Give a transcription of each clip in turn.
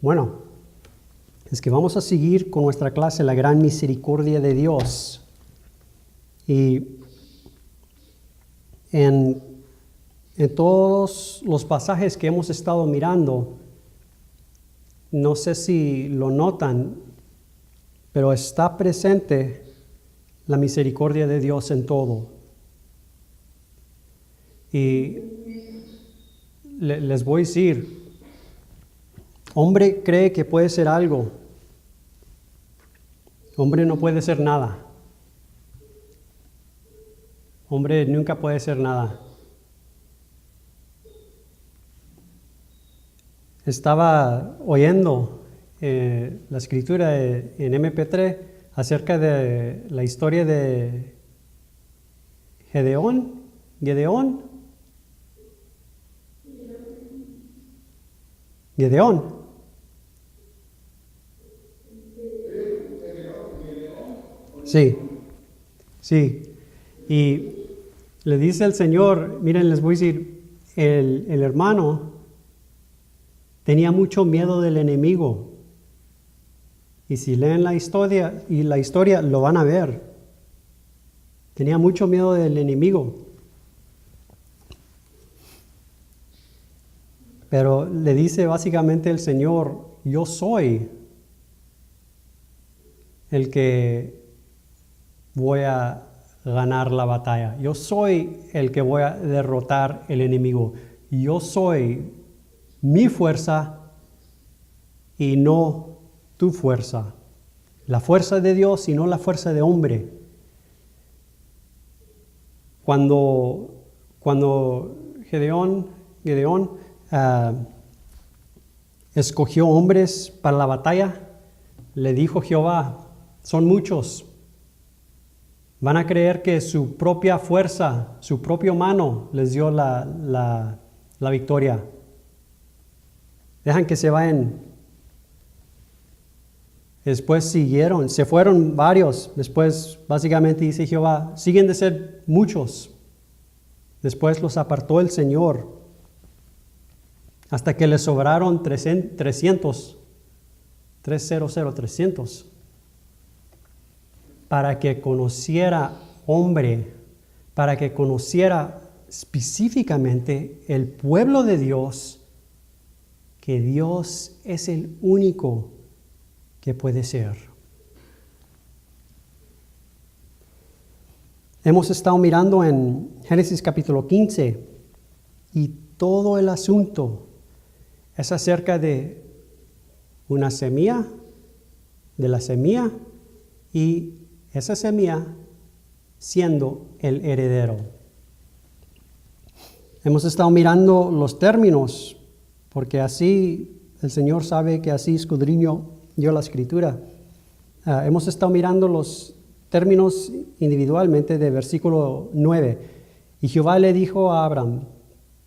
Bueno, es que vamos a seguir con nuestra clase, la gran misericordia de Dios. Y en todos los pasajes que hemos estado mirando, no sé si lo notan, pero está presente la misericordia de Dios en todo. Y les voy a decir, hombre cree que puede ser algo. Hombre no puede ser nada. Hombre nunca puede ser nada. Estaba oyendo la escritura en MP3 acerca de la historia de Gedeón. Sí. Y le dice el Señor, miren, les voy a decir, el hermano tenía mucho miedo del enemigo. Y si leen la historia lo van a ver. Tenía mucho miedo del enemigo. Pero le dice básicamente el Señor, yo soy el que voy a ganar la batalla. Yo soy el que voy a derrotar el enemigo. Yo soy mi fuerza y no tu fuerza. La fuerza de Dios y no la fuerza de hombre. Cuando Gedeón escogió hombres para la batalla, le dijo Jehová, son muchos. Van a creer que su propia fuerza, su propia mano les dio la victoria. Dejan que se vayan. Después se fueron varios. Después básicamente dice Jehová, siguen de ser muchos. Después los apartó el Señor hasta que les sobraron 300, para que conociera hombre, para que conociera específicamente el pueblo de Dios, que Dios es el único que puede ser. Hemos estado mirando en Génesis capítulo 15 y todo el asunto es acerca de una semilla, de la semilla y esa semilla siendo el heredero. Hemos estado mirando los términos, porque así el Señor sabe que así escudriño yo la escritura. Hemos estado mirando los términos individualmente de versículo 9. Y Jehová le dijo a Abraham,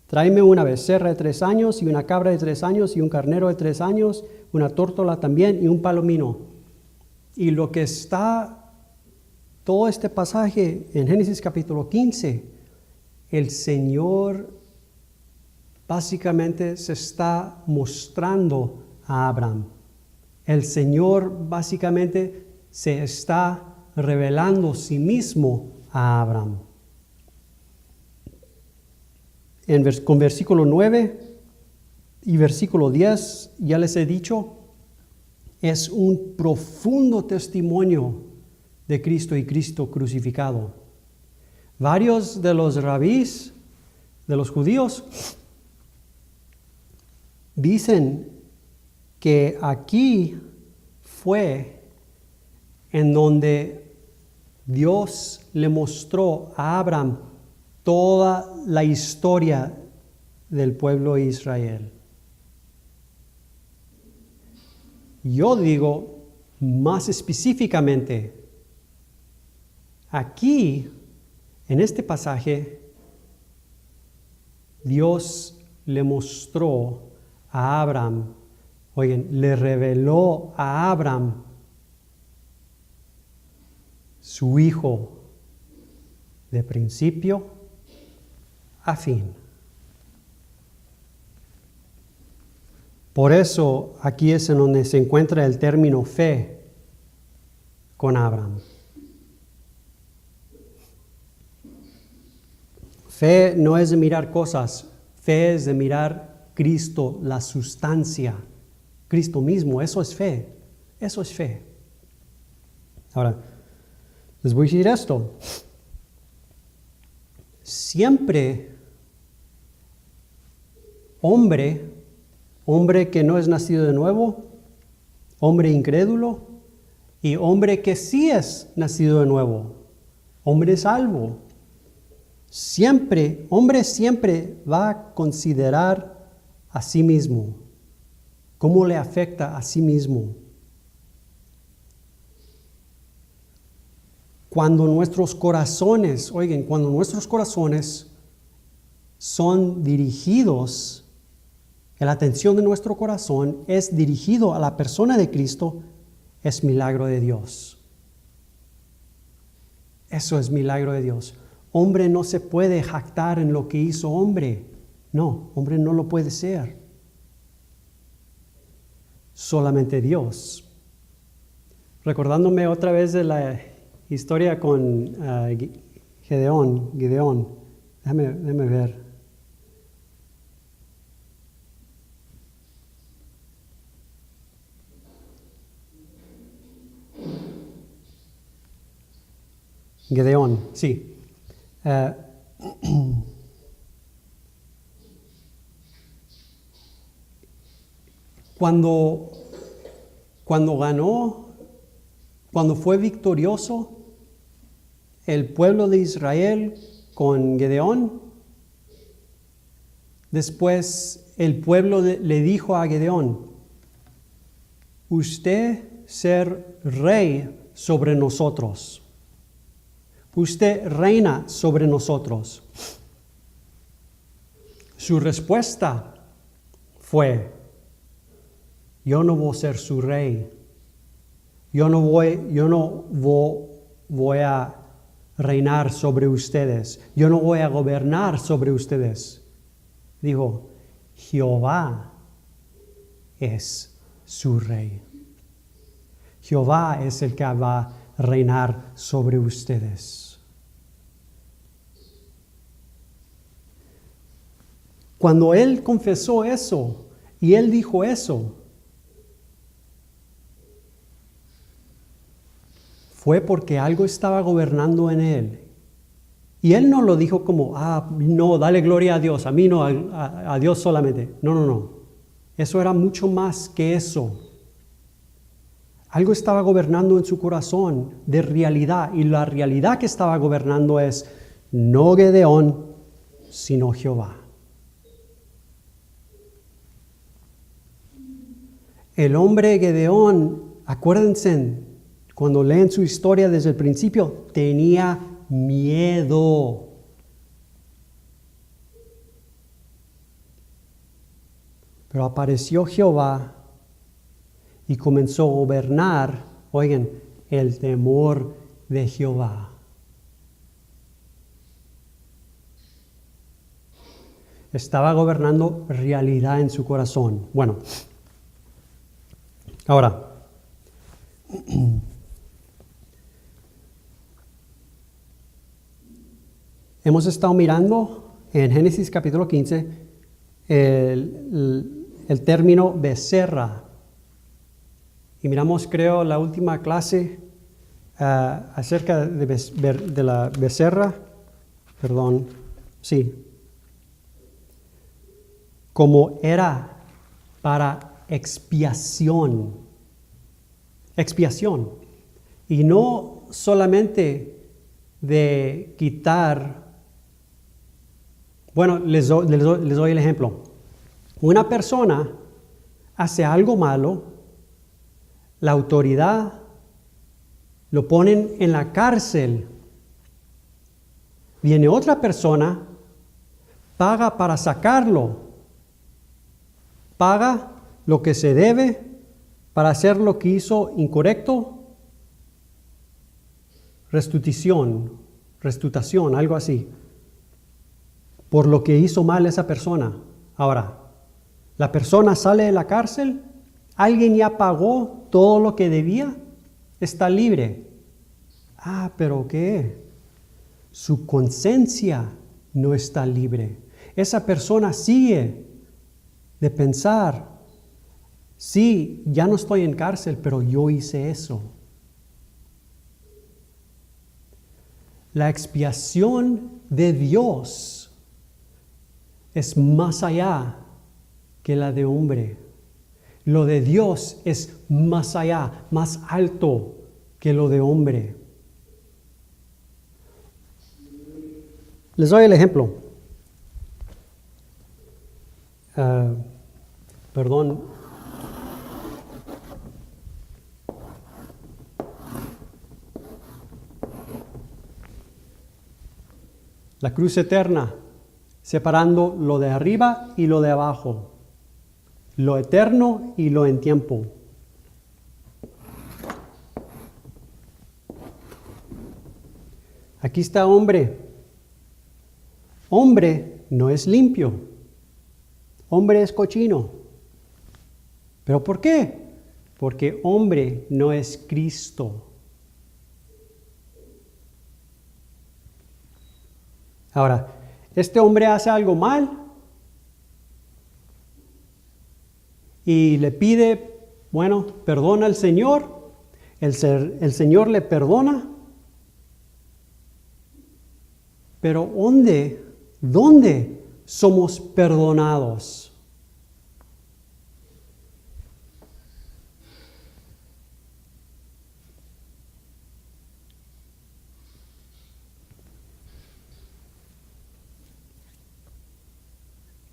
tráeme una becerra de 3 años y una cabra de 3 años y un carnero de 3 años, una tórtola también y un palomino. Y lo que está todo este pasaje en Génesis capítulo 15, el Señor básicamente se está mostrando a Abraham. El Señor básicamente se está revelando a sí mismo a Abraham. Con versículo 9 y versículo 10, ya les he dicho, es un profundo testimonio de Cristo y Cristo crucificado. Varios de los rabís, de los judíos, dicen que aquí fue en donde Dios le mostró a Abraham toda la historia del pueblo de Israel. Yo digo más específicamente, aquí, en este pasaje, Dios le mostró a Abraham, le reveló a Abraham su hijo de principio a fin. Por eso aquí es en donde se encuentra el término fe con Abraham. Fe no es de mirar cosas, fe es de mirar Cristo, la sustancia, Cristo mismo, eso es fe, eso es fe. Ahora, les voy a decir esto, siempre hombre que no es nacido de nuevo, hombre incrédulo y hombre que sí es nacido de nuevo, hombre salvo. Hombre siempre va a considerar a sí mismo, cómo le afecta a sí mismo. Cuando nuestros corazones son dirigidos, la atención de nuestro corazón es dirigido a la persona de Cristo, es milagro de Dios. Eso es milagro de Dios. Hombre no se puede jactar en lo que hizo hombre. No, hombre no lo puede ser. Solamente Dios. Recordándome otra vez de la historia con Gedeón. Déjame ver. Gedeón, sí. Cuando ganó, cuando fue victorioso el pueblo de Israel con Gedeón, después el pueblo le dijo a Gedeón, usted ser rey sobre nosotros. Usted reina sobre nosotros. Su respuesta fue, yo no voy a ser su rey. Yo no voy a reinar sobre ustedes. Yo no voy a gobernar sobre ustedes. Dijo, Jehová es su rey. Jehová es el que va a reinar sobre ustedes. Cuando él confesó eso y él dijo eso, fue porque algo estaba gobernando en él. Y él no lo dijo como, no, dale gloria a Dios, a mí no, a Dios solamente. No. Eso era mucho más que eso. Algo estaba gobernando en su corazón de realidad. Y la realidad que estaba gobernando es no Gedeón, sino Jehová. El hombre Gedeón, acuérdense, cuando leen su historia desde el principio, tenía miedo. Pero apareció Jehová y comenzó a gobernar, oigan, el temor de Jehová. Estaba gobernando realidad en su corazón. Bueno, ahora, hemos estado mirando en Génesis capítulo 15 el término becerra. Y miramos, creo, la última clase acerca de la becerra. Perdón, sí. Como era para expiación. Expiación. Y no solamente de quitar. Bueno, les doy el ejemplo. Una persona hace algo malo, la autoridad lo ponen en la cárcel. Viene otra persona, paga para sacarlo, paga lo que se debe para hacer lo que hizo incorrecto, restitución, algo así, por lo que hizo mal esa persona. Ahora, La persona sale de la cárcel, alguien ya pagó todo lo que debía, está libre. Ah, pero ¿qué? Su conciencia no está libre. Esa persona sigue de pensar, sí, ya no estoy en cárcel, pero yo hice eso. La expiación de Dios es más allá que la de hombre. Lo de Dios es más allá, más alto que lo de hombre. Les doy el ejemplo. Perdón. La cruz eterna, separando lo de arriba y lo de abajo, lo eterno y lo en tiempo. Aquí está hombre. Hombre no es limpio. Hombre es cochino. ¿Pero por qué? Porque hombre no es Cristo. Ahora, este hombre hace algo mal y le pide, bueno, perdona al Señor. El Señor le perdona. Pero ¿dónde somos perdonados?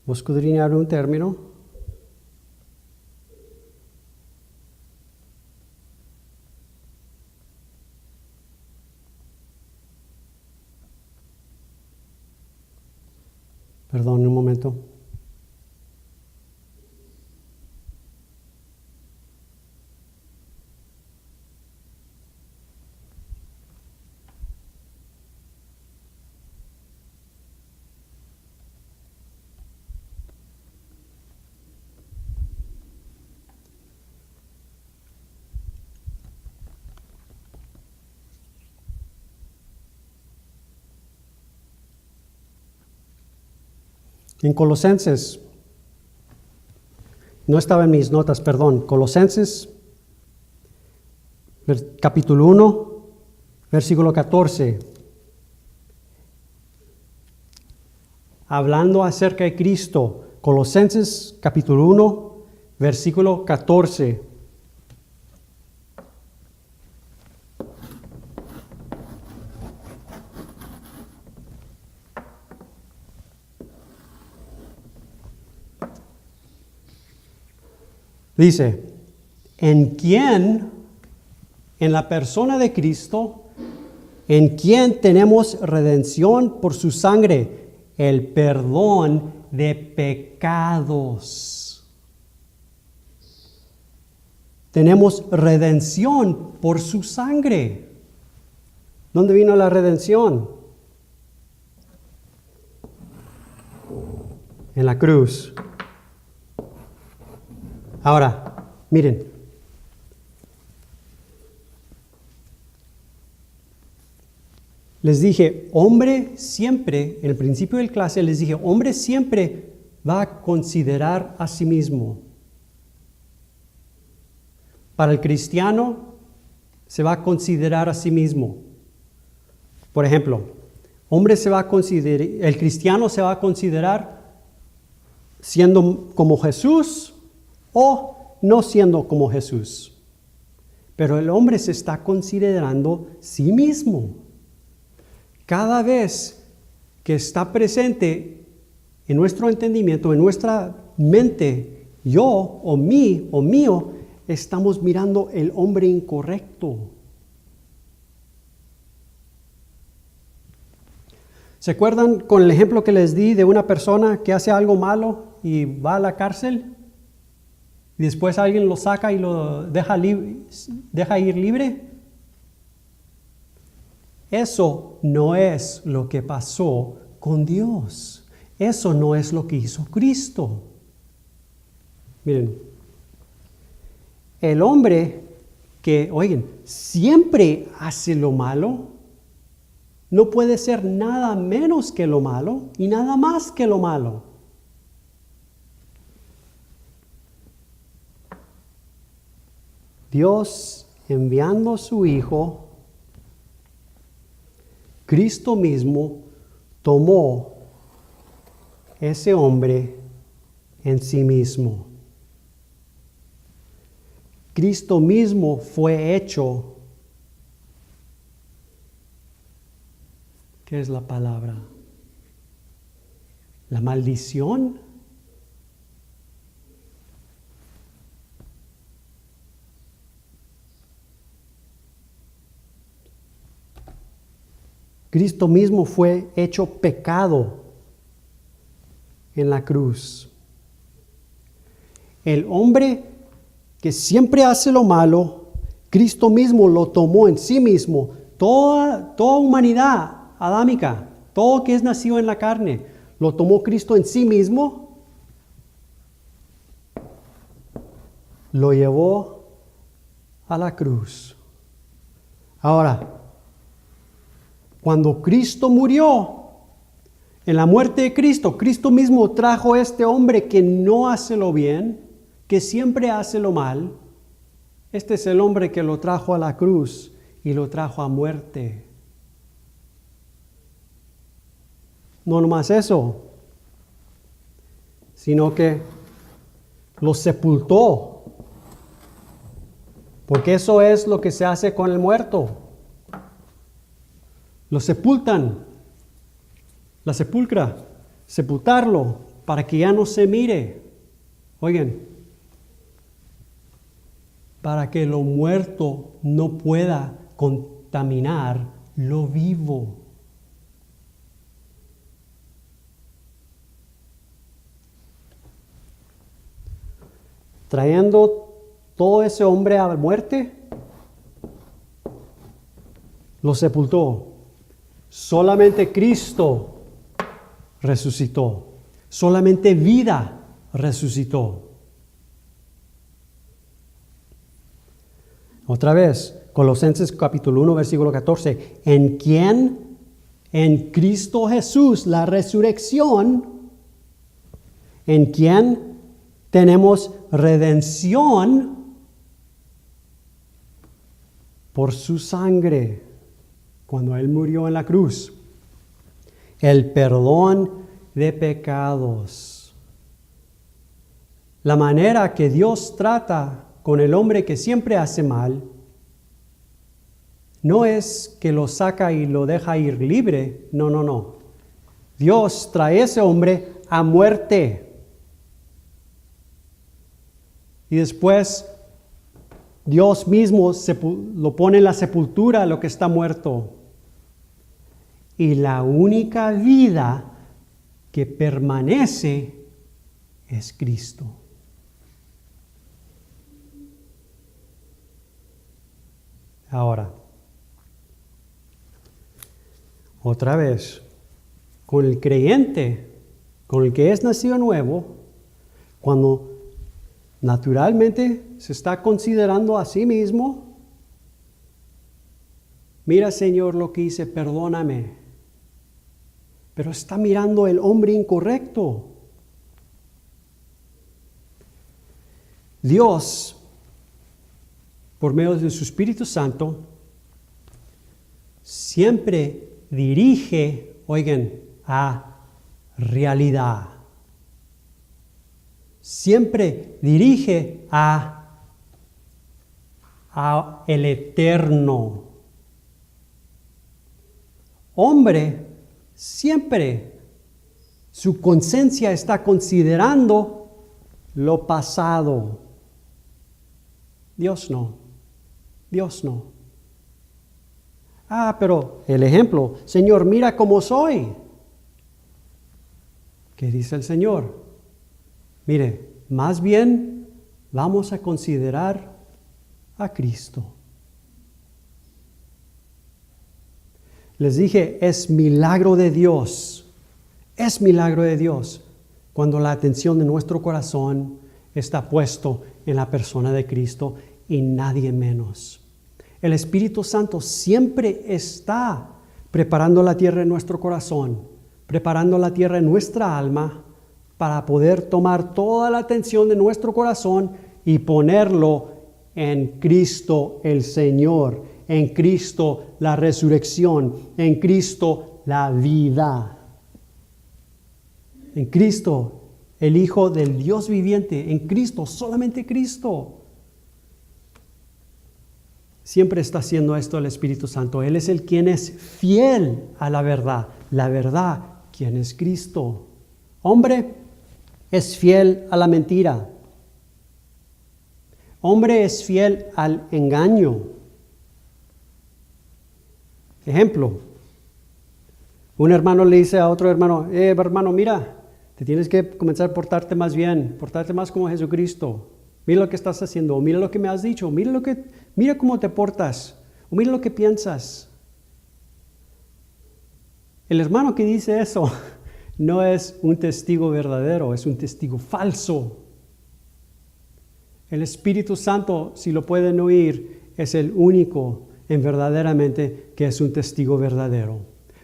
¿Vos escudriñar un término? Perdón, un momento. En Colosenses, no estaba en mis notas, perdón, Colosenses, capítulo 1, versículo 14. Hablando acerca de Cristo, Colosenses, capítulo 1, versículo 14. Dice, en la persona de Cristo, en quien tenemos redención por su sangre, el perdón de pecados. Tenemos redención por su sangre. ¿Dónde vino la redención? En la cruz. Ahora, miren. Les dije, hombre siempre, en el principio del clase les dije, hombre siempre va a considerar a sí mismo. Para el cristiano se va a considerar a sí mismo. Por ejemplo, el cristiano se va a considerar siendo como Jesús o no siendo como Jesús. Pero el hombre se está considerando sí mismo. Cada vez que está presente en nuestro entendimiento, en nuestra mente, yo o mío, estamos mirando el hombre incorrecto. ¿Se acuerdan con el ejemplo que les di de una persona que hace algo malo y va a la cárcel? Y después alguien lo saca y lo deja ir libre. Eso no es lo que pasó con Dios. Eso no es lo que hizo Cristo. Miren, el hombre que, oigan, siempre hace lo malo, no puede ser nada menos que lo malo y nada más que lo malo. Dios enviando a su Hijo, Cristo mismo tomó ese hombre en sí mismo. Cristo mismo fue hecho. ¿Qué es la palabra? ¿La maldición? Cristo mismo fue hecho pecado en la cruz. El hombre que siempre hace lo malo, Cristo mismo lo tomó en sí mismo. Toda humanidad adámica, todo que es nacido en la carne, lo tomó Cristo en sí mismo, lo llevó a la cruz. Ahora, cuando Cristo murió, en la muerte de Cristo, Cristo mismo trajo a este hombre que no hace lo bien, que siempre hace lo mal. Este es el hombre que lo trajo a la cruz y lo trajo a muerte. No nomás eso, sino que lo sepultó. Porque eso es lo que se hace con el muerto. Lo sepultan, la sepulcra, sepultarlo para que ya no se mire. Oigan, para que lo muerto no pueda contaminar lo vivo. Trayendo todo ese hombre a la muerte, lo sepultó. Solamente Cristo resucitó. Solamente vida resucitó. Otra vez, Colosenses capítulo 1, versículo 14. En quien, en Cristo Jesús, la resurrección, en quien tenemos redención por su sangre. Cuando Él murió en la cruz, el perdón de pecados. La manera que Dios trata con el hombre que siempre hace mal, no es que lo saca y lo deja ir libre, no. Dios trae a ese hombre a muerte. Y después Dios mismo lo pone en la sepultura, lo que está muerto. Y la única vida que permanece es Cristo. Ahora, otra vez, con el creyente, con el que es nacido nuevo, cuando naturalmente se está considerando a sí mismo, mira, Señor, lo que hice, perdóname. Pero está mirando el hombre incorrecto. Dios, por medio de su Espíritu Santo, siempre dirige, oigan, a realidad. Siempre dirige a el eterno. Hombre, siempre su conciencia está considerando lo pasado. Dios no. Pero el ejemplo, Señor, mira cómo soy. ¿Qué dice el Señor? Mire, más bien vamos a considerar a Cristo. Les dije, es milagro de Dios. Es milagro de Dios cuando la atención de nuestro corazón está puesto en la persona de Cristo y nadie menos. El Espíritu Santo siempre está preparando la tierra en nuestro corazón, preparando la tierra en nuestra alma para poder tomar toda la atención de nuestro corazón y ponerlo en Cristo el Señor, en Cristo la resurrección, en Cristo la vida. En Cristo, el Hijo del Dios viviente, en Cristo, solamente Cristo. Siempre está haciendo esto el Espíritu Santo. Él es el quien es fiel a la verdad. La verdad, ¿quién es Cristo? Hombre es fiel a la mentira. Hombre es fiel al engaño. Ejemplo, un hermano le dice a otro hermano, hermano, mira, te tienes que comenzar a portarte más bien, portarte más como Jesucristo. Mira lo que estás haciendo, mira lo que me has dicho, mira cómo te portas, o mira lo que piensas. El hermano que dice eso no es un testigo verdadero, es un testigo falso. El Espíritu Santo, si lo pueden oír, es el único en verdaderamente que es un testigo verdadero,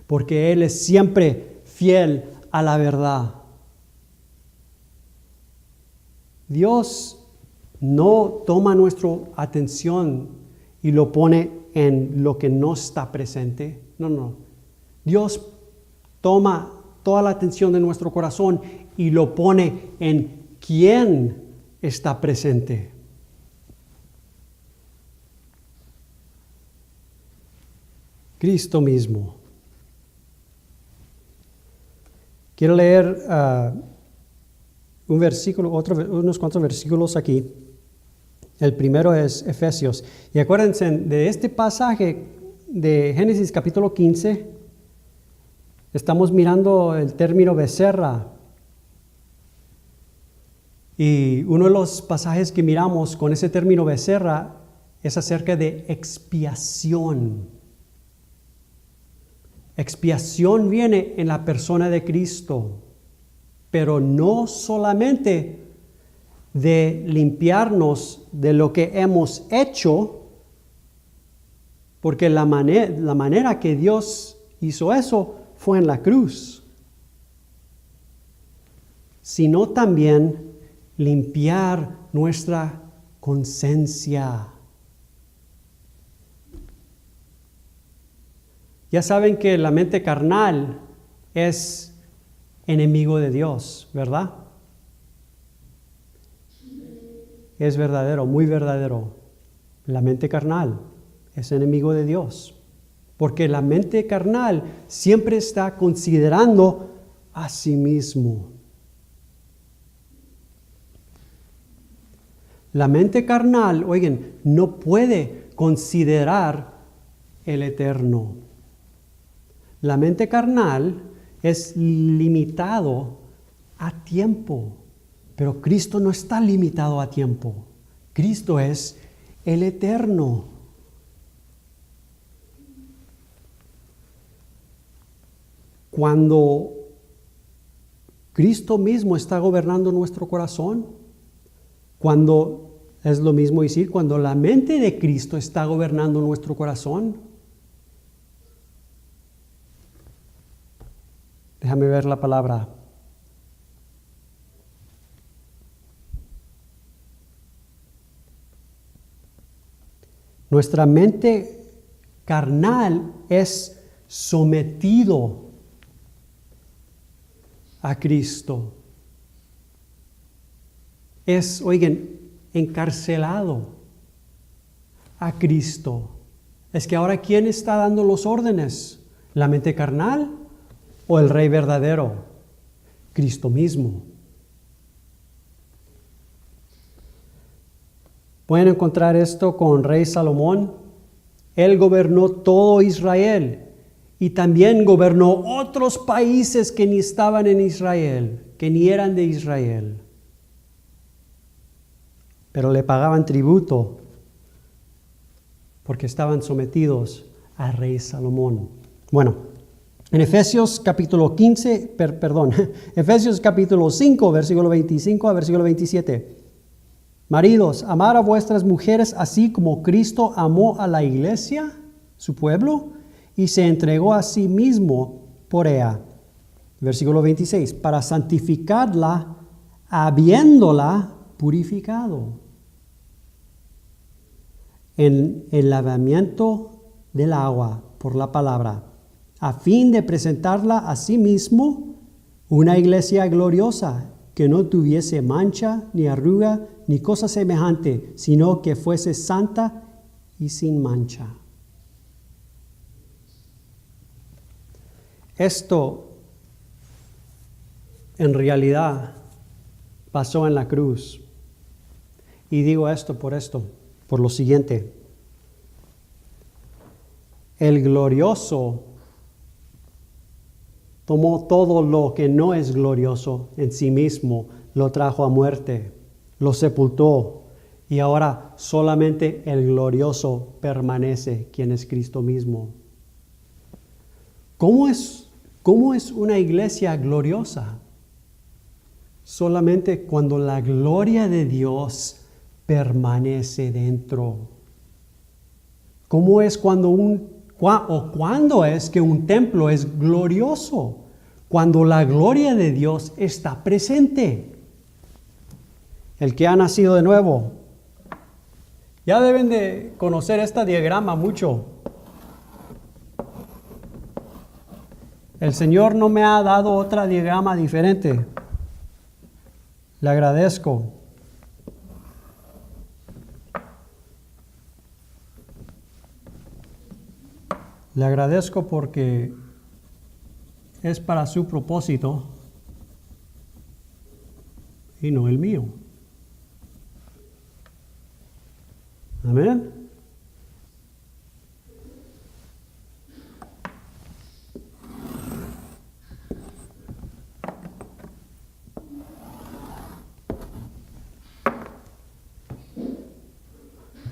porque Él es siempre fiel a la verdad. Dios no toma nuestra atención y lo pone en lo que no está presente. No. Dios toma toda la atención de nuestro corazón y lo pone en quién está presente. Cristo mismo. Quiero leer un versículo, unos cuantos versículos aquí. El primero es Efesios. Y acuérdense de este pasaje de Génesis capítulo 15. Estamos mirando el término becerra. Y uno de los pasajes que miramos con ese término becerra es acerca de expiación. Expiación viene en la persona de Cristo, pero no solamente de limpiarnos de lo que hemos hecho, porque la manera que Dios hizo eso fue en la cruz, sino también limpiar nuestra conciencia. Ya saben que la mente carnal es enemigo de Dios, ¿verdad? Es verdadero, muy verdadero. La mente carnal es enemigo de Dios, porque la mente carnal siempre está considerando a sí mismo. La mente carnal, oigan, no puede considerar el eterno. La mente carnal es limitado a tiempo, pero Cristo no está limitado a tiempo. Cristo es el eterno. Cuando Cristo mismo está gobernando nuestro corazón, cuando es lo mismo decir, cuando la mente de Cristo está gobernando nuestro corazón, déjame ver la palabra. Nuestra mente carnal es sometido a Cristo. Es, oigan, encarcelado a Cristo. Es que ahora, ¿quién está dando los órdenes? ¿La mente carnal o el Rey verdadero? Cristo mismo. Pueden encontrar esto con Rey Salomón. Él gobernó todo Israel y también gobernó otros países que ni estaban en Israel, que ni eran de Israel. Pero le pagaban tributo porque estaban sometidos al Rey Salomón. Bueno, en Efesios capítulo 15, Efesios capítulo 5, versículo 25 a versículo 27. Maridos, amad a vuestras mujeres así como Cristo amó a la iglesia, su pueblo, y se entregó a sí mismo por ella. Versículo 26, para santificarla, habiéndola purificado en el lavamiento del agua por la palabra, a fin de presentarla a sí mismo una iglesia gloriosa, que no tuviese mancha, ni arruga, ni cosa semejante, sino que fuese santa y sin mancha. Esto en realidad pasó en la cruz. Y digo esto, por lo siguiente. El glorioso tomó todo lo que no es glorioso en sí mismo, lo trajo a muerte, lo sepultó, y ahora solamente el glorioso permanece, quien es Cristo mismo. ¿Cómo es una iglesia gloriosa? Solamente cuando la gloria de Dios permanece dentro. ¿Cómo es cuándo es que un templo es glorioso? Cuando la gloria de Dios está presente. El que ha nacido de nuevo. Ya deben de conocer este diagrama mucho. El Señor no me ha dado otro diagrama diferente. Le agradezco. Le agradezco porque es para su propósito y no el mío. Amén.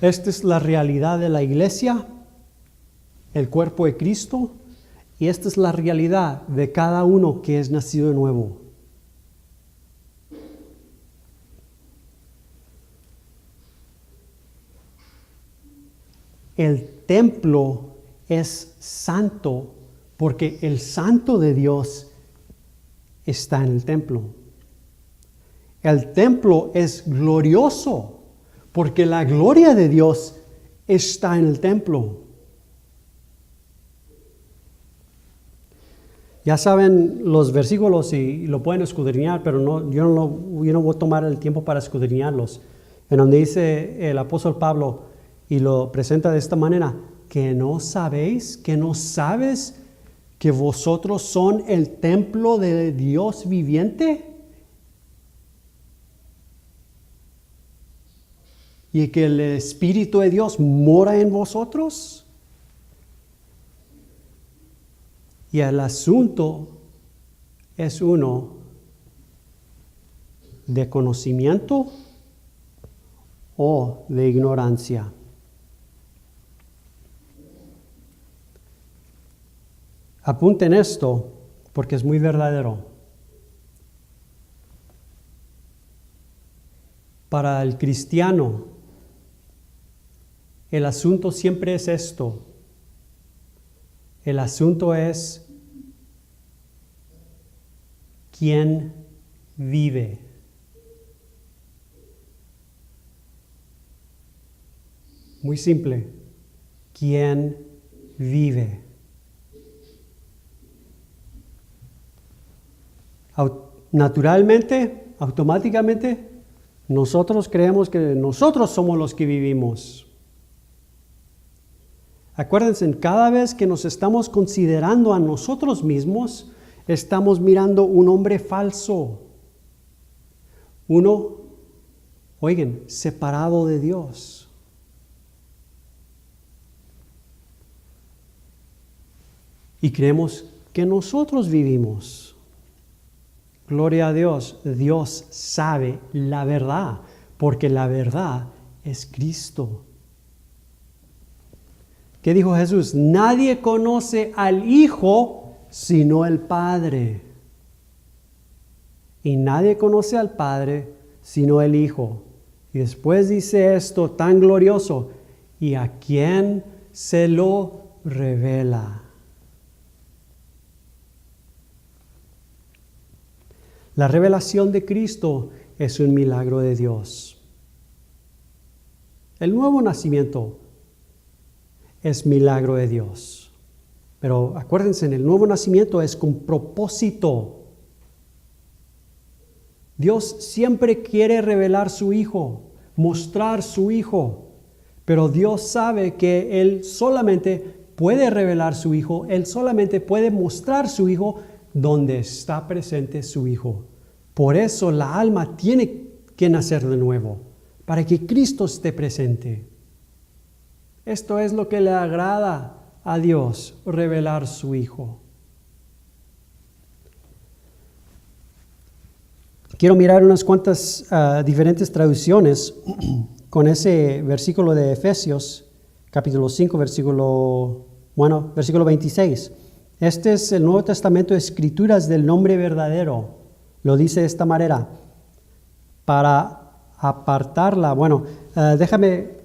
Esta es la realidad de la iglesia, el cuerpo de Cristo, y esta es la realidad de cada uno que es nacido de nuevo. El templo es santo porque el santo de Dios está en el templo. El templo es glorioso porque la gloria de Dios está en el templo. Ya saben los versículos y lo pueden escudriñar, pero yo no voy a tomar el tiempo para escudriñarlos. En donde dice el apóstol Pablo, y lo presenta de esta manera, que no sabes que vosotros son el templo de Dios viviente. Y que el Espíritu de Dios mora en vosotros. Y el asunto es uno de conocimiento o de ignorancia. Apunten esto porque es muy verdadero. Para el cristiano, el asunto siempre es esto. El asunto es quién vive. Muy simple. ¿Quién vive? Naturalmente, automáticamente, nosotros creemos que nosotros somos los que vivimos. Acuérdense, cada vez que nos estamos considerando a nosotros mismos, estamos mirando un hombre falso. Uno, oigan, separado de Dios. Y creemos que nosotros vivimos. Gloria a Dios, Dios sabe la verdad, porque la verdad es Cristo. ¿Qué dijo Jesús? Nadie conoce al Hijo sino el Padre. Y nadie conoce al Padre sino el Hijo. Y después dice esto tan glorioso, ¿y a quién se lo revela? La revelación de Cristo es un milagro de Dios. El nuevo nacimiento es milagro de Dios. Pero acuérdense, el nuevo nacimiento es con propósito. Dios siempre quiere revelar su Hijo, mostrar su Hijo. Pero Dios sabe que Él solamente puede revelar su Hijo, Él solamente puede mostrar su Hijo donde está presente su Hijo. Por eso la alma tiene que nacer de nuevo, para que Cristo esté presente. Esto es lo que le agrada a Dios, revelar su Hijo. Quiero mirar unas cuantas diferentes traducciones con ese versículo de Efesios, capítulo 5, versículo 26. Este es el Nuevo Testamento, escrituras del nombre verdadero. Lo dice de esta manera, para apartarla. Déjame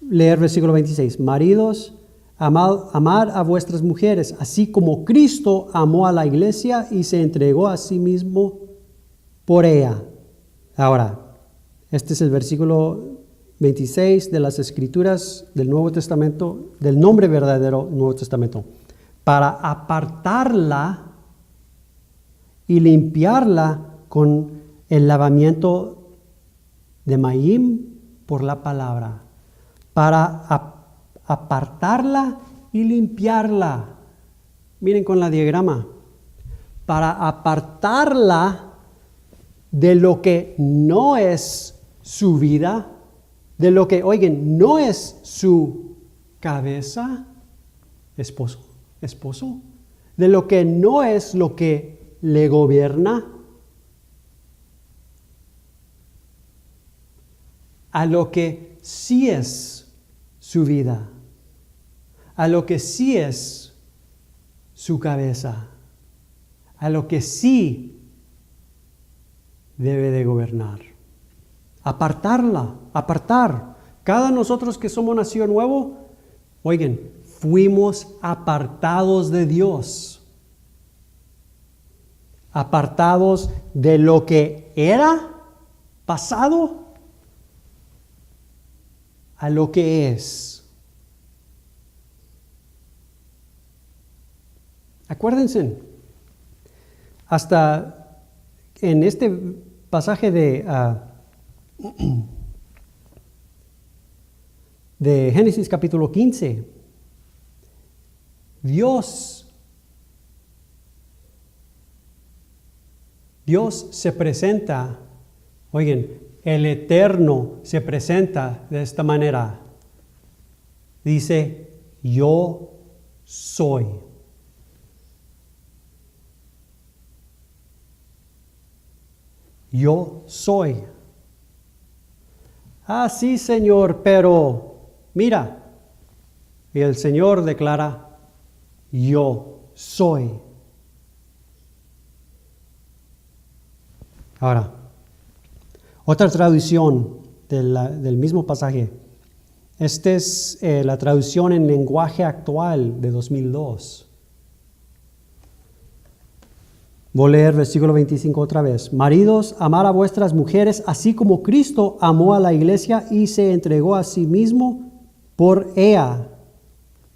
leer versículo 26. Maridos, amad a vuestras mujeres, así como Cristo amó a la iglesia y se entregó a sí mismo por ella. Ahora, este es el versículo 26 de las escrituras del Nuevo Testamento, del nombre verdadero Nuevo Testamento. Para apartarla y limpiarla con el lavamiento de Mayim por la palabra. Para apartarla y limpiarla. Miren con la diagrama. Para apartarla de lo que no es su vida, de lo que, no es su cabeza, esposo, de lo que no es lo que le gobierna, a lo que sí es su vida, a lo que sí es su cabeza, a lo que sí debe de gobernar. Apartar. Cada nosotros que somos nacido nuevo, fuimos apartados de Dios. Apartados de lo que era pasado a lo que es. Acuérdense, hasta en este pasaje de Génesis capítulo 15, Dios se presenta, el Eterno se presenta de esta manera. Dice, yo soy. Yo soy. Ah, sí, Señor, pero mira. Y el Señor declara, yo soy. Ahora, otra traducción del mismo pasaje. Esta es la traducción en lenguaje actual de 2002. Voy a leer versículo 25 otra vez. Maridos, amad a vuestras mujeres, así como Cristo amó a la iglesia y se entregó a sí mismo por ella.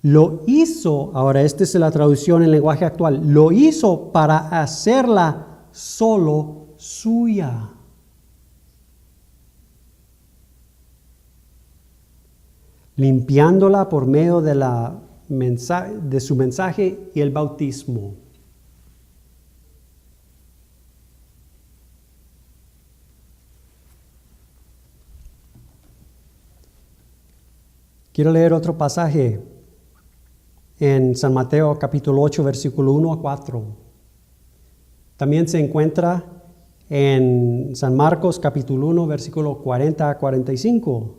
Lo hizo, ahora esta es la traducción en lenguaje actual, lo hizo para hacerla solo suya. Limpiándola por medio de su mensaje y el bautismo. Quiero leer otro pasaje en San Mateo capítulo 8, versículo 1 a 4. También se encuentra en San Marcos capítulo 1, versículo 40 a 45.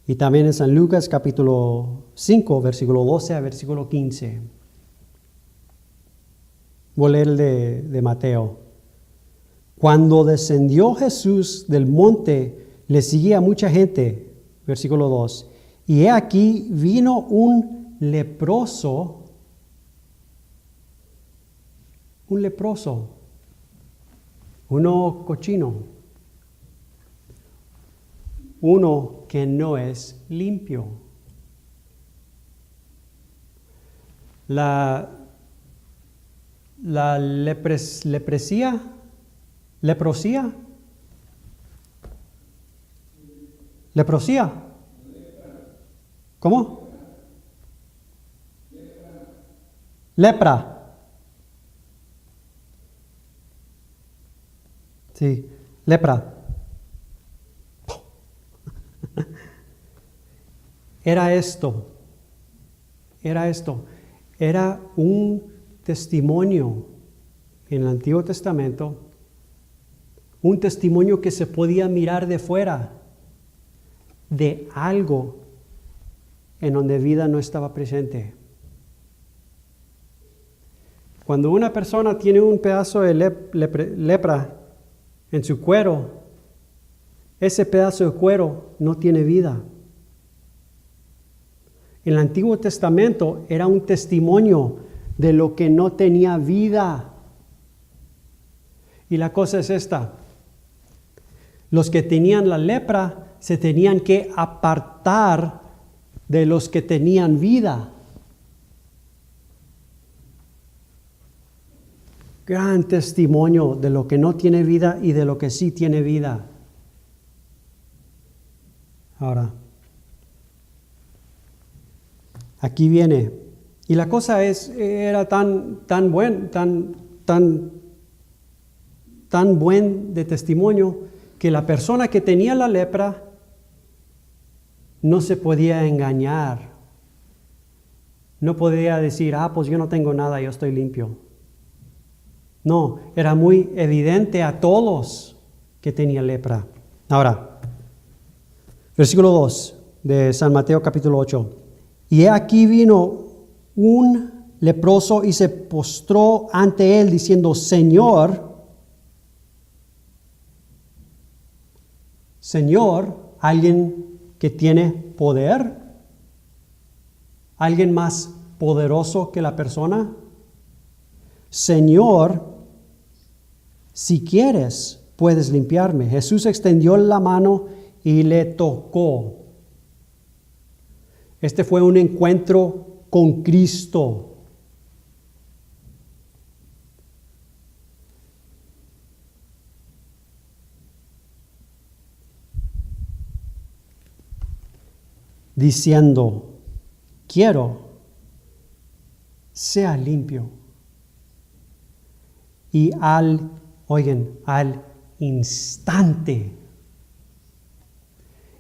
Y también en San Lucas capítulo 5, versículo 12 a versículo 15. Voy a leer el de Mateo. Cuando descendió Jesús del monte, le seguía mucha gente, versículo 2. Y he aquí vino un leproso, uno cochino, uno que no es limpio. La leprosía, ¿cómo? Lepra. Sí, lepra. Era un testimonio en el Antiguo Testamento, un testimonio que se podía mirar de fuera de algo en donde vida no estaba presente. Cuando una persona tiene un pedazo de lepra en su cuero, ese pedazo de cuero no tiene vida. En el Antiguo Testamento era un testimonio de lo que no tenía vida. Y la cosa es esta: los que tenían la lepra se tenían que apartar de los que tenían vida. Gran testimonio de lo que no tiene vida y de lo que sí tiene vida. Ahora, aquí viene. Y la cosa era tan buen de testimonio que la persona que tenía la lepra no se podía engañar. No podía decir, pues yo no tengo nada, yo estoy limpio. No, era muy evidente a todos que tenía lepra. Ahora, versículo 2 de San Mateo capítulo 8. Y he aquí vino un leproso y se postró ante él diciendo, Señor, alguien que tiene poder, alguien más poderoso que la persona. Señor, si quieres, puedes limpiarme. Jesús extendió la mano y le tocó. Este fue un encuentro con Cristo. Diciendo, quiero, sea limpio. Y al instante.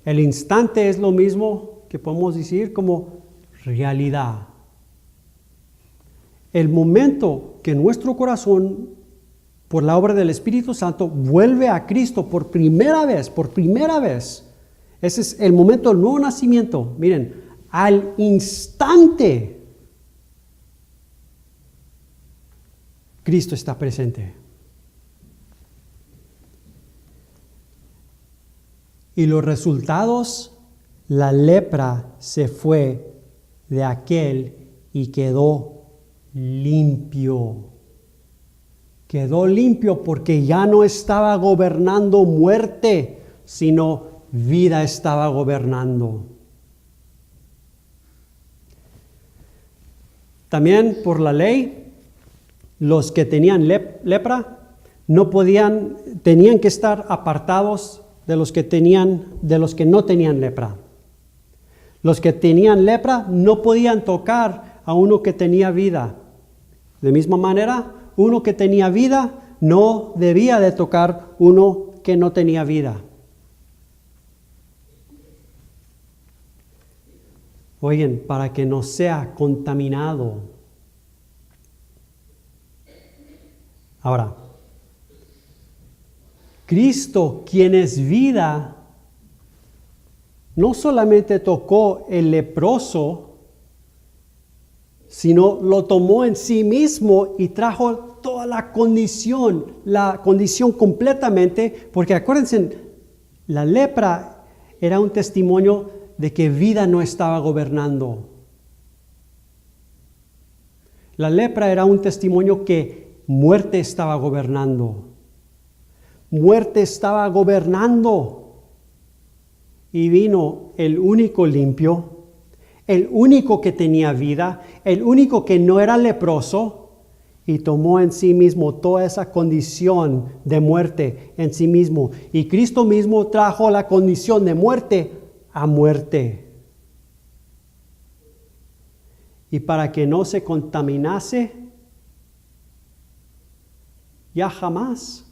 El instante es lo mismo que podemos decir como realidad. El momento que nuestro corazón, por la obra del Espíritu Santo, vuelve a Cristo por primera vez, ese es el momento del nuevo nacimiento. Miren, al instante, Cristo está presente. Y los resultados, la lepra se fue de aquel y quedó limpio. Quedó limpio porque ya no estaba gobernando muerte, sino vida estaba gobernando. También por la ley, los que tenían lepra tenían que estar apartados de los que no tenían lepra. Los que tenían lepra no podían tocar a uno que tenía vida. De misma manera, uno que tenía vida no debía de tocar uno que no tenía vida. Oigan, para que no sea contaminado. Ahora, Cristo, quien es vida, no solamente tocó el leproso, sino lo tomó en sí mismo y trajo toda la condición completamente, porque acuérdense, La lepra era un testimonio de que vida no estaba gobernando. La lepra era un testimonio que muerte estaba gobernando. Muerte estaba gobernando. Y vino el único limpio, el único que tenía vida, el único que no era leproso, y tomó en sí mismo toda esa condición de muerte en sí mismo. Y Cristo mismo trajo la condición de muerte a muerte. Y para que no se contaminase, ya jamás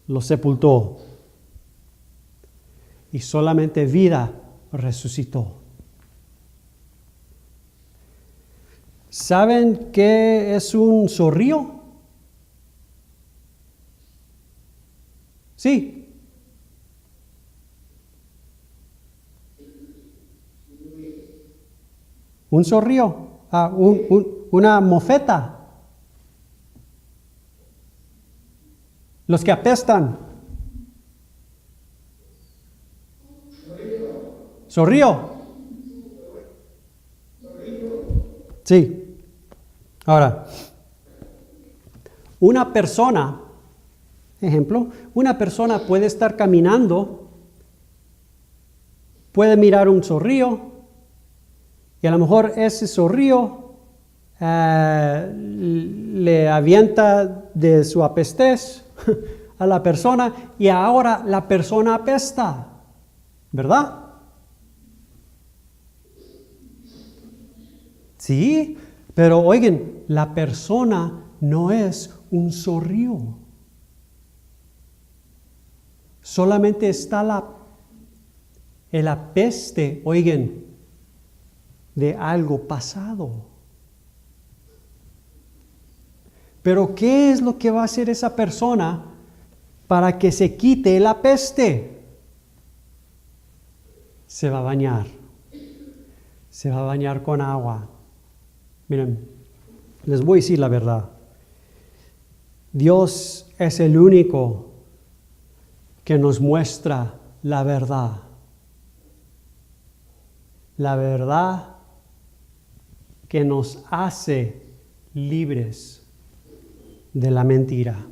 lo sepultó. Y solamente vida resucitó. ¿Saben qué es un zorrillo? Sí. Un zorrillo, una mofeta. Los que apestan. Zorrillo. Sí. Ahora, una persona, ejemplo, una persona puede estar caminando, puede mirar un zorrillo, y a lo mejor ese zorrillo le avienta de su apestez a la persona, y ahora la persona apesta, ¿verdad? Sí, pero oigan, la persona no es un zorrillo. Solamente está el apeste, oigan, de algo pasado. Pero ¿qué es lo que va a hacer esa persona para que se quite el apeste? Se va a bañar. Se va a bañar con agua. Miren, les voy a decir la verdad. Dios es el único que nos muestra la verdad. La verdad que nos hace libres de la mentira.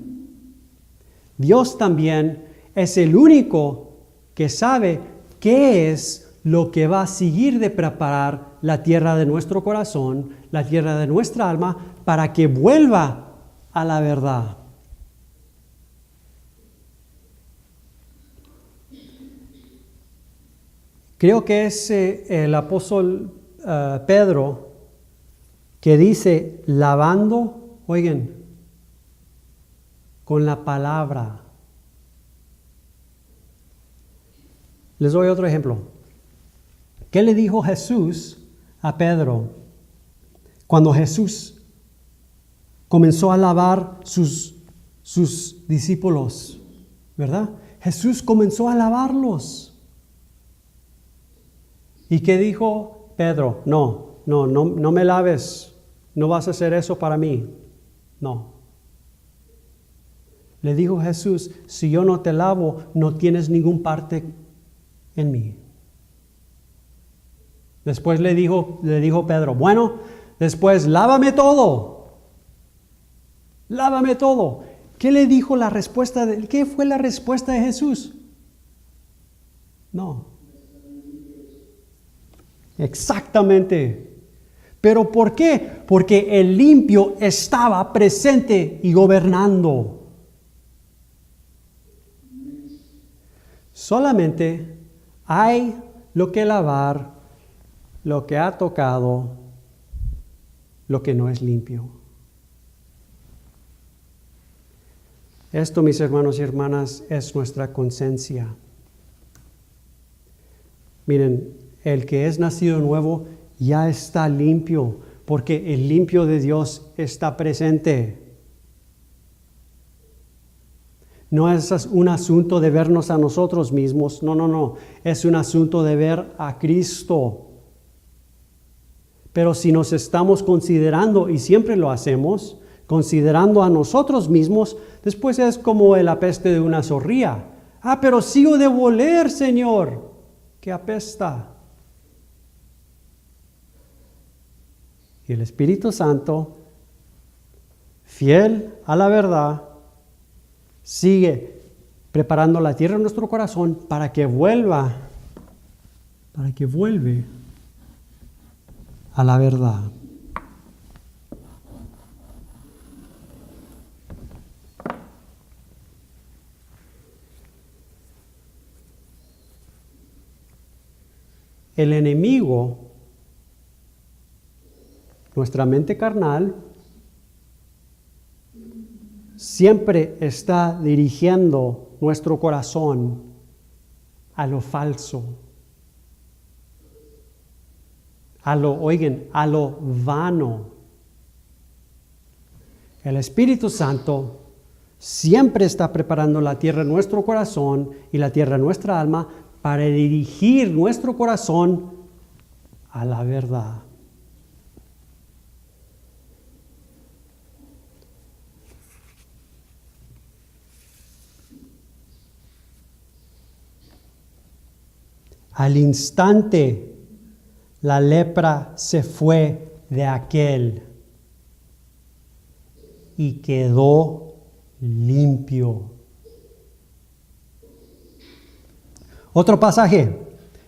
Dios también es el único que sabe qué es lo que va a seguir de preparar la tierra de nuestro corazón, la tierra de nuestra alma, para que vuelva a la verdad. Creo que es el apóstol Pedro que dice, lavando, oigan, con la palabra. Les doy otro ejemplo. ¿Qué le dijo Jesús a Pedro cuando Jesús comenzó a lavar sus discípulos? ¿Verdad? Jesús comenzó a lavarlos. ¿Y qué dijo Pedro? No me laves. No vas a hacer eso para mí. No. Le dijo Jesús, si yo no te lavo, no tienes ningún parte en mí. Después le dijo Pedro, bueno, después lávame todo. Lávame todo. ¿Qué le dijo la respuesta? ¿Qué fue la respuesta de Jesús? No. Exactamente. ¿Pero por qué? Porque el limpio estaba presente y gobernando. Solamente hay lo que lavar, lo que ha tocado, lo que no es limpio. Esto, mis hermanos y hermanas, es nuestra conciencia. Miren, el que es nacido nuevo ya está limpio, porque el limpio de Dios está presente. No es un asunto de vernos a nosotros mismos, no. Es un asunto de ver a Cristo. Pero si nos estamos considerando, y siempre lo hacemos, considerando a nosotros mismos, después es como el apeste de una zorrilla. Pero sigo de oler, Señor, que apesta. Y el Espíritu Santo, fiel a la verdad, sigue preparando la tierra en nuestro corazón para que vuelva a la verdad. El enemigo, nuestra mente carnal, siempre está dirigiendo nuestro corazón a lo falso, a lo vano. El Espíritu Santo siempre está preparando la tierra en nuestro corazón y la tierra en nuestra alma para dirigir nuestro corazón a la verdad. Al instante, la lepra se fue de aquel y quedó limpio. Otro pasaje,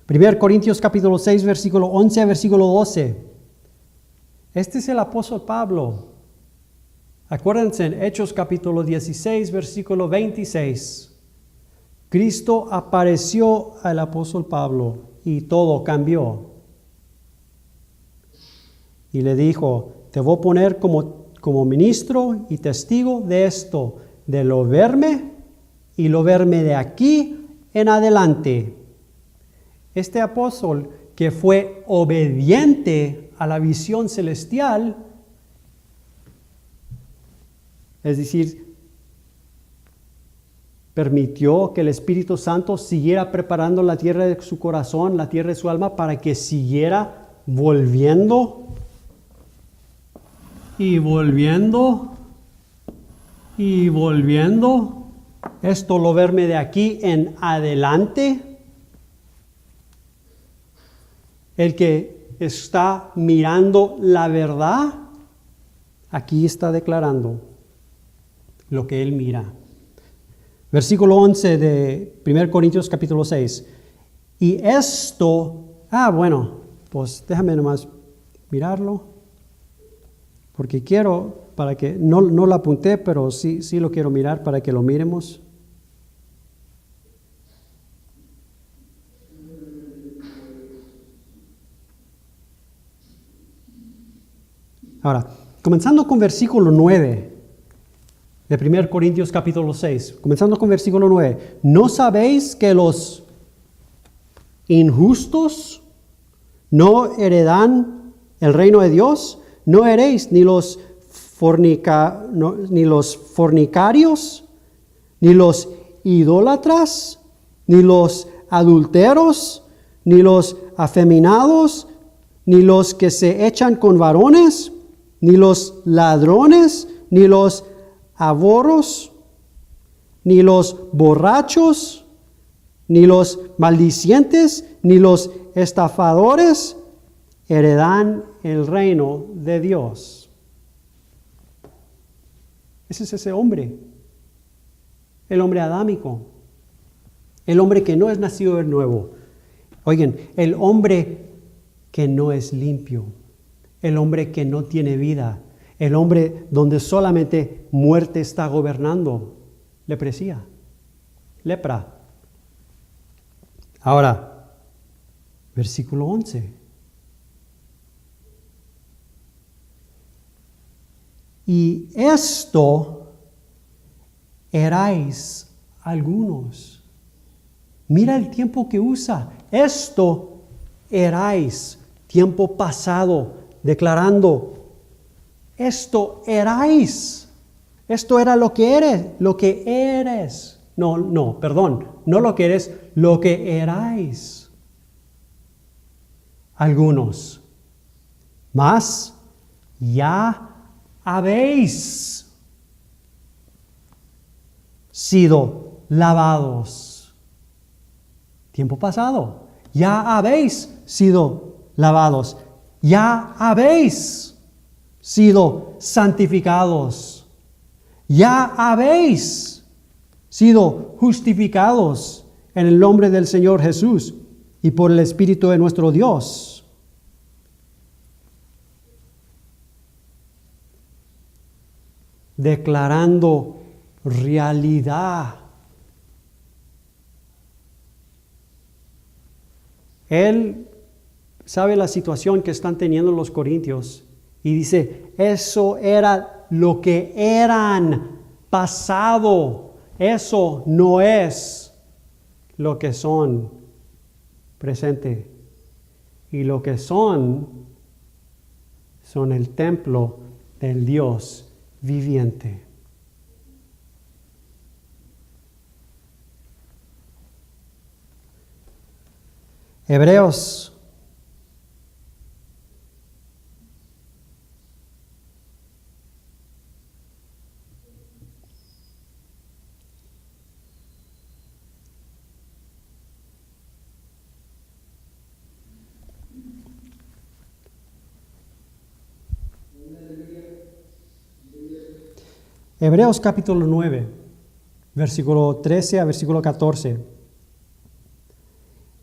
1 Corintios capítulo 6, versículo 11 a versículo 12. Este es el apóstol Pablo. Acuérdense en Hechos capítulo 16, versículo 26. Cristo apareció al apóstol Pablo y todo cambió. Y le dijo, te voy a poner como ministro y testigo de esto, de lo verme y lo verme de aquí en adelante. Este apóstol que fue obediente a la visión celestial, es decir, permitió que el Espíritu Santo siguiera preparando la tierra de su corazón, la tierra de su alma, para que siguiera volviendo y volviendo y volviendo. Esto lo verme de aquí en adelante. El que está mirando la verdad, aquí está declarando lo que él mira. Versículo 11 de 1 Corintios capítulo 6. Y esto, pues déjame nomás mirarlo, porque quiero, para que, no lo apunté, pero sí lo quiero mirar para que lo miremos. Ahora, comenzando con versículo 9 de 1 Corintios capítulo 6, comenzando con versículo 9, ¿no sabéis que los injustos no heredan el reino de Dios? No heréis ni los fornicarios, ni los idólatras, ni los adúlteros, ni los afeminados, ni los que se echan con varones, ni los ladrones, ni los avaros, ni los borrachos, ni los maldicientes, ni los estafadores heredan el reino de Dios. Ese es ese hombre, el hombre adámico, el hombre que no es nacido de nuevo. Oigan, el hombre que no es limpio, el hombre que no tiene vida, el hombre donde solamente muerte está gobernando, leprosía, lepra. Ahora, versículo 11. Y esto erais algunos. Mira el tiempo que usa. Esto erais, tiempo pasado, declarando, esto erais. Esto era lo que eres. No lo que eres, lo que erais. Algunos. Mas ya habéis sido lavados, Tiempo pasado. Ya habéis sido lavados. Ya habéis sido santificados. Ya habéis sido justificados en el nombre del Señor Jesús y por el Espíritu de nuestro Dios. Declarando realidad. Él sabe la situación que están teniendo los corintios y dice, eso era lo que eran, pasado. Eso no es lo que son, presente. Y lo que son el templo del Dios viviente. Hebreos capítulo 9, versículo 13 a versículo 14.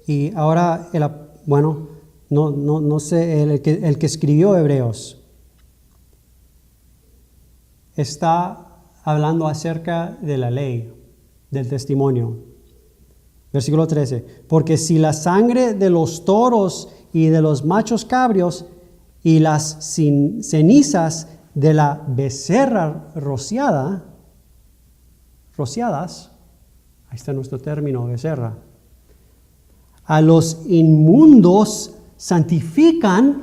Y ahora, no sé, el que escribió Hebreos está hablando acerca de la ley, del testimonio. Versículo 13. Porque si la sangre de los toros y de los machos cabrios y las cenizas de la becerra rociadas, ahí está nuestro término, becerra, a los inmundos santifican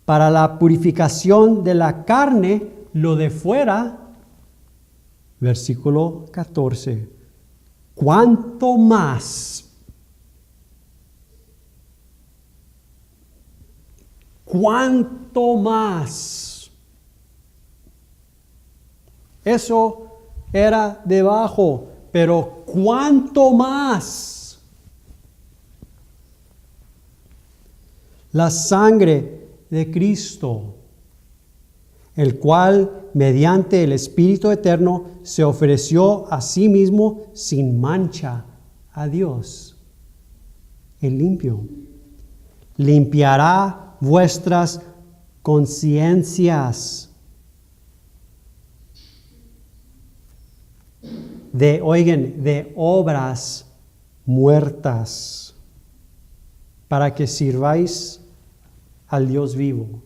para la purificación de la carne, lo de fuera, versículo 14. ¿Cuánto más? ¿Cuánto más? Eso era debajo, pero ¿cuánto más? La sangre de Cristo, el cual mediante el Espíritu Eterno se ofreció a sí mismo sin mancha a Dios, el limpio, limpiará vuestras conciencias de obras muertas, para que sirváis al Dios vivo.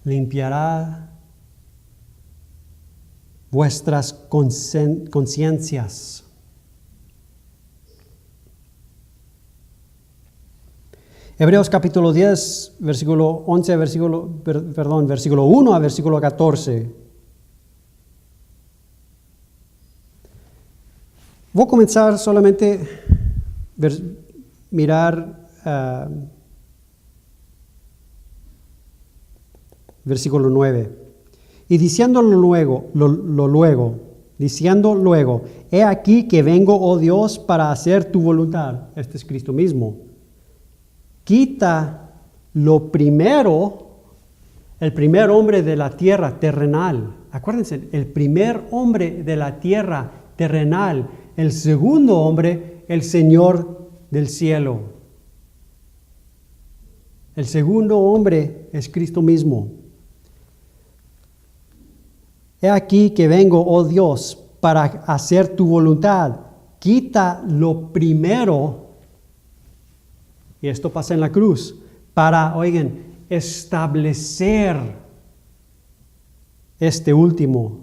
Limpiará vuestras conciencias. Hebreos capítulo 10, versículo 11, versículo 1 a versículo 14. Voy a comenzar solamente mirar versículo 9. Y diciendo luego, he aquí que vengo, oh Dios, para hacer tu voluntad. Este es Cristo mismo. Quita lo primero, el primer hombre de la tierra terrenal. Acuérdense, el primer hombre de la tierra terrenal. El segundo hombre, el Señor del cielo. El segundo hombre es Cristo mismo. He aquí que vengo, oh Dios, para hacer tu voluntad. Quita lo primero, y esto pasa en la cruz, para, establecer este último,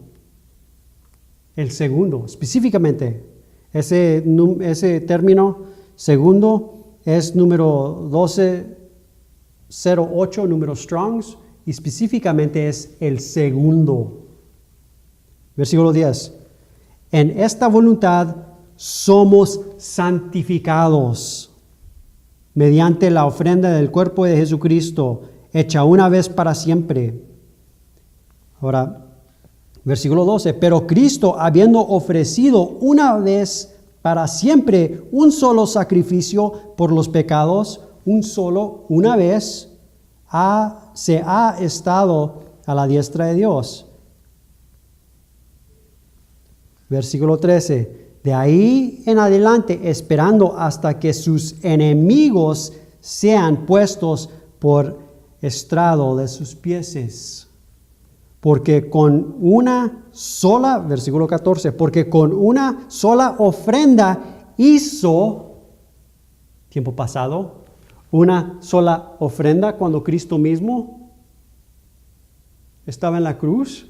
el segundo, específicamente. Ese término segundo es número 1208, número Strongs, y específicamente es el segundo. Versículo 10. En esta voluntad somos santificados mediante la ofrenda del cuerpo de Jesucristo, hecha una vez para siempre. Ahora, Versículo 12, pero Cristo, habiendo ofrecido una vez para siempre un solo sacrificio por los pecados, una vez, se ha estado a la diestra de Dios. Versículo 13, de ahí en adelante, esperando hasta que sus enemigos sean puestos por estrado de sus pies. Porque con una sola, versículo 14, porque con una sola ofrenda hizo, tiempo pasado, una sola ofrenda cuando Cristo mismo estaba en la cruz.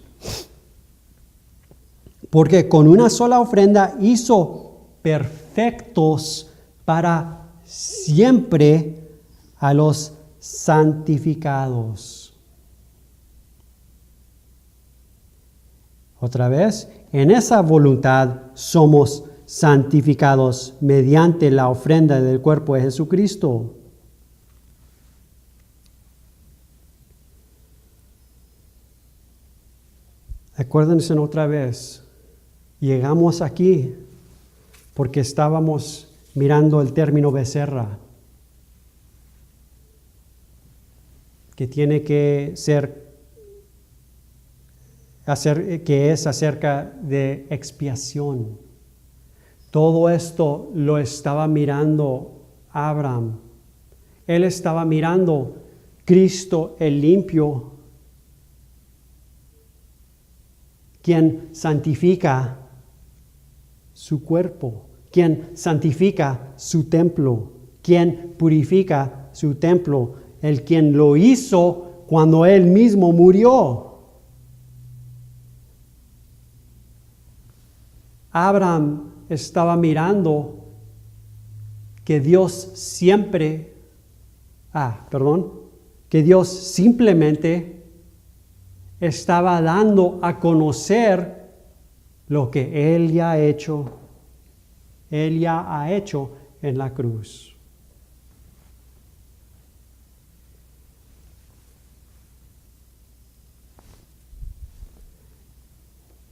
Porque con una sola ofrenda hizo perfectos para siempre a los santificados. Otra vez, en esa voluntad somos santificados mediante la ofrenda del cuerpo de Jesucristo. Acuérdense otra vez, llegamos aquí porque estábamos mirando el término becerra, que tiene que ser que es acerca de expiación. Todo esto lo estaba mirando Abraham. Él estaba mirando Cristo el limpio, quien santifica su cuerpo, quien santifica su templo, quien purifica su templo, el quien lo hizo cuando él mismo murió. Abraham estaba mirando que Dios que Dios simplemente estaba dando a conocer lo que Él ya ha hecho en la cruz.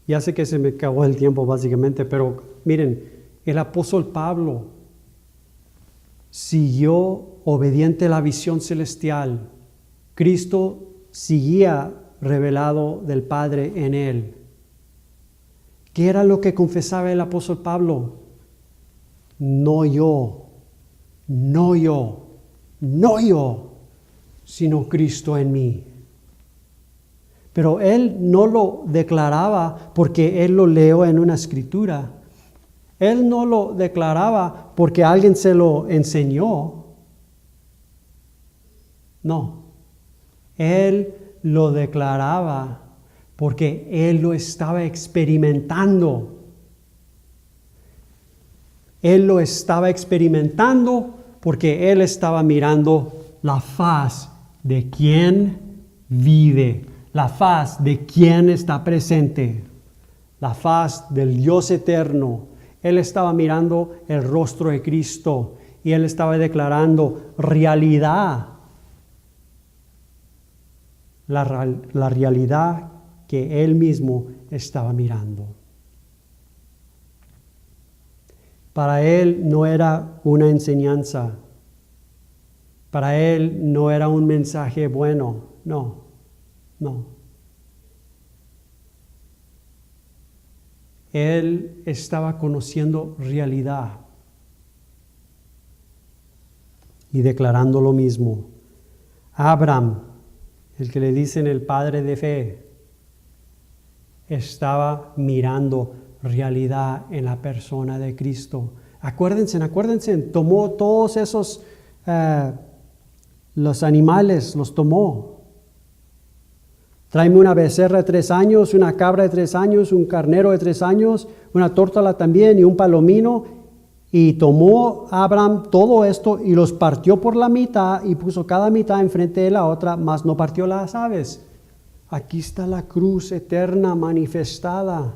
Ya sé que se me acabó el tiempo básicamente, pero miren, el apóstol Pablo siguió obediente a la visión celestial. Cristo seguía revelado del Padre en él. ¿Qué era lo que confesaba el apóstol Pablo? No yo, sino Cristo en mí. Pero él no lo declaraba porque él lo leyó en una escritura. Él no lo declaraba porque alguien se lo enseñó. No. Él lo declaraba porque él lo estaba experimentando. Él lo estaba experimentando porque él estaba mirando la faz de quien vive. La faz de quien está presente, la faz del Dios eterno. Él estaba mirando el rostro de Cristo y él estaba declarando realidad. La realidad que él mismo estaba mirando. Para él no era una enseñanza. Para él no era un mensaje bueno, no. Él estaba conociendo realidad y declarando lo mismo. Abraham, el que le dicen el padre de fe, estaba mirando realidad en la persona de Cristo. Acuérdense, tomó todos esos, los animales, los tomó. Tráeme una becerra de 3 años, una cabra de 3 años, un carnero de 3 años, una tórtola también y un palomino. Y tomó Abraham todo esto y los partió por la mitad y puso cada mitad enfrente de la otra, mas no partió las aves. Aquí está la cruz eterna manifestada.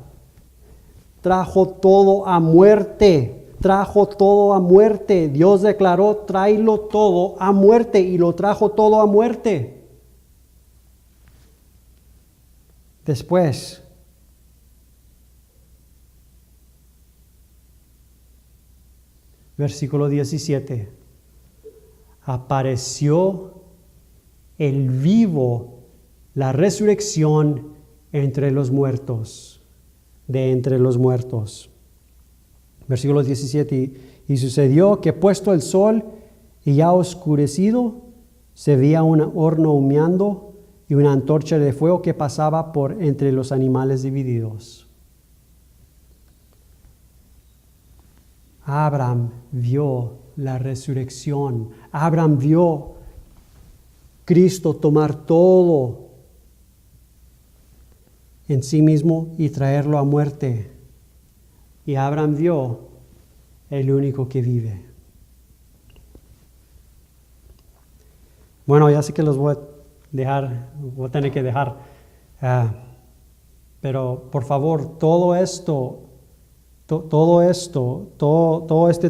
Trajo todo a muerte. Dios declaró, tráelo todo a muerte y lo trajo todo a muerte. Después, versículo 17. Apareció el vivo, la resurrección entre los muertos, de entre los muertos. Versículo 17. Y sucedió que puesto el sol y ya oscurecido, se veía un horno humeando y una antorcha de fuego que pasaba por entre los animales divididos. Abraham vio la resurrección. Abraham vio Cristo tomar todo en sí mismo y traerlo a muerte. Y Abraham vio el único que vive. Bueno, ya sé que los voy a tener que dejar. Pero por favor, todo este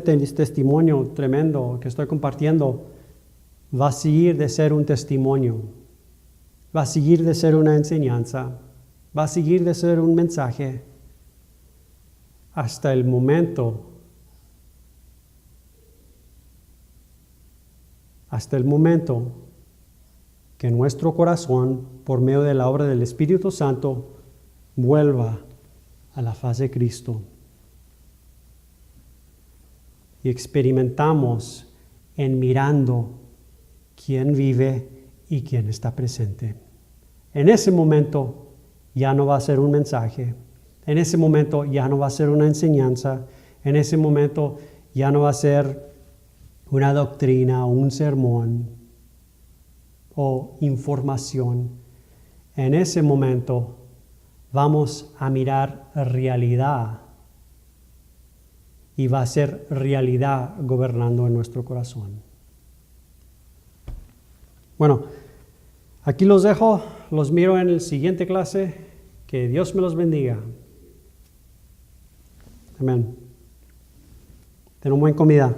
testimonio tremendo que estoy compartiendo va a seguir de ser un testimonio, va a seguir de ser una enseñanza, va a seguir de ser un mensaje hasta el momento que nuestro corazón, por medio de la obra del Espíritu Santo, vuelva a la faz de Cristo. Y experimentamos en mirando quién vive y quién está presente. En ese momento ya no va a ser un mensaje. En ese momento ya no va a ser una enseñanza. En ese momento ya no va a ser una doctrina o un sermón o información. En ese momento vamos a mirar realidad y va a ser realidad gobernando en nuestro corazón. Bueno, aquí los dejo, los miro en la siguiente clase. Que Dios me los bendiga. Amén. Ten una buena comida.